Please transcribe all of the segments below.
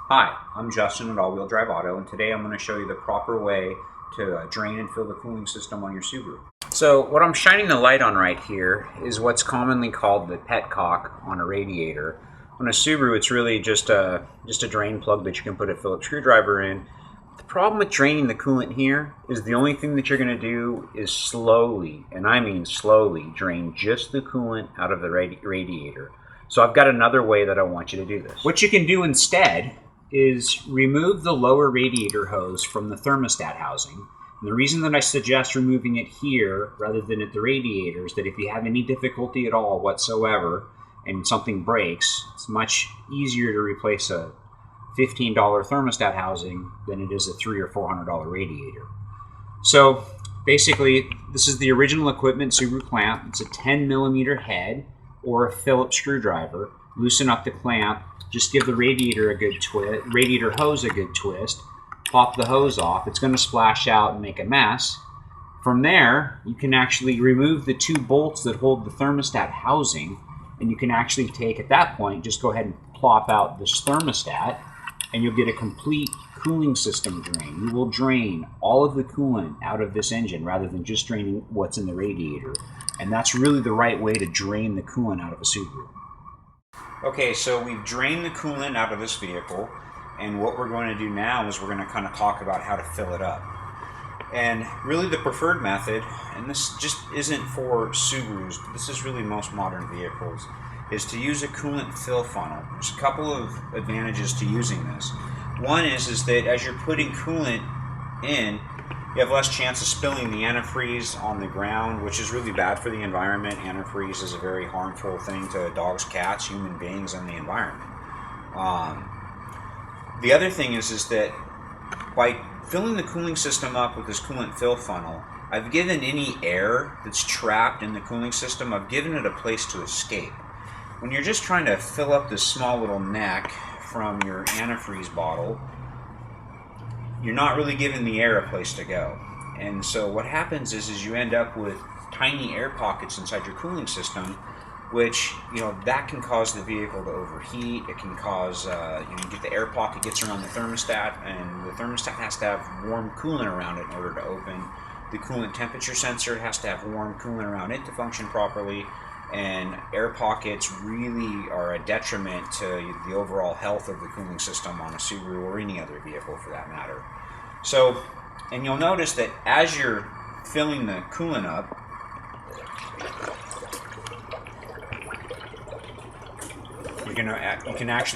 Hi, I'm Justin at AllwheelDriveAuto, and today I'm going to show you the proper way to drain and fill the cooling system on your Subaru. So what I'm shining the light on right here is what's commonly called the petcock on a radiator. On a Subaru, it's really just a drain plug that you can put a Phillips screwdriver in. The problem with draining the coolant here is the only thing that you're going to do is slowly, and I mean slowly, drain just the coolant out of the radiator. So I've got another way that I want you to do this. What you can do instead is remove the lower radiator hose from the thermostat housing. And the reason that I suggest removing it here rather than at the radiator is that if you have any difficulty at all whatsoever and something breaks, it's much easier to replace a $15 thermostat housing than it is a $300 or $400 radiator. So basically, this is the original equipment Subaru clamp. It's a 10mm head or a Phillips screwdriver. Loosen up the clamp. Just give the radiator a good twist, radiator hose a good twist. Pop the hose off. It's going to splash out and make a mess. From there, you can actually remove the two bolts that hold the thermostat housing, and you can actually take, at that point, just go ahead and plop out this thermostat, and you'll get a complete cooling system drain. You will drain all of the coolant out of this engine rather than just draining what's in the radiator. And that's really the right way to drain the coolant out of a Subaru. Okay, so we've drained the coolant out of this vehicle, and what we're going to do now is we're going to kind of talk about how to fill it up. And really the preferred method, and this just isn't for Subarus, but this is really most modern vehicles, is to use a coolant fill funnel. There's a couple of advantages to using this. One is that as you're putting coolant in, you have less chance of spilling the antifreeze on the ground, which is really bad for the environment. Antifreeze is a very harmful thing to dogs, cats, human beings, and the environment. The other thing is that by filling the cooling system up with this coolant fill funnel, I've given any air that's trapped in the cooling system, I've given it a place to escape. When you're just trying to fill up this small little neck from your antifreeze bottle, you're not really giving the air a place to go. And so what happens is you end up with tiny air pockets inside your cooling system, which, that can cause the vehicle to overheat. It can cause, you get the air pocket gets around the thermostat, and the thermostat has to have warm coolant around it in order to open. The coolant temperature sensor has to have warm coolant around it to function properly. And air pockets really are a detriment to the overall health of the cooling system on a Subaru or any other vehicle for that matter. So, and you'll notice that as you're filling the coolant up,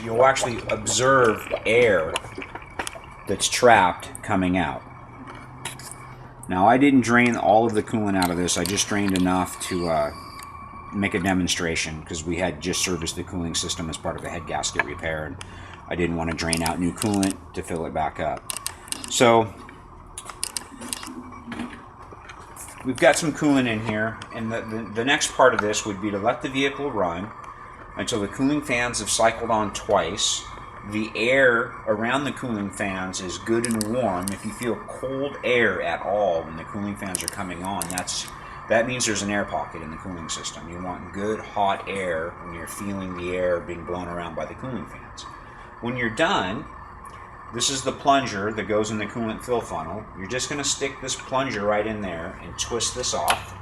you'll actually observe air that's trapped coming out. Now, I didn't drain all of the coolant out of this. I just drained enough to make a demonstration because we had just serviced the cooling system as part of a head gasket repair, and I didn't want to drain out new coolant to fill it back up. So we've got some coolant in here, and the next part of this would be to let the vehicle run until the cooling fans have cycled on twice. The air around the cooling fans is good and warm. If you feel cold air at all when the cooling fans are coming on, that means there's an air pocket in the cooling system. You want good hot air when you're feeling the air being blown around by the cooling fans. When you're done, this is the plunger that goes in the coolant fill funnel. You're just going to stick this plunger right in there and twist this off.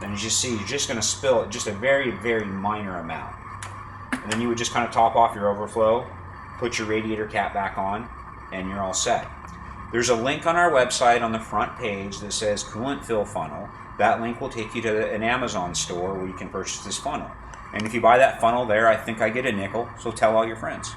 And as you see, you're just going to spill it just a very, very minor amount. And then you would just kind of top off your overflow, put your radiator cap back on, and you're all set. There's a link on our website on the front page that says coolant fill funnel. That link will take you to an Amazon store where you can purchase this funnel. And if you buy that funnel there, I think I get a nickel, so tell all your friends.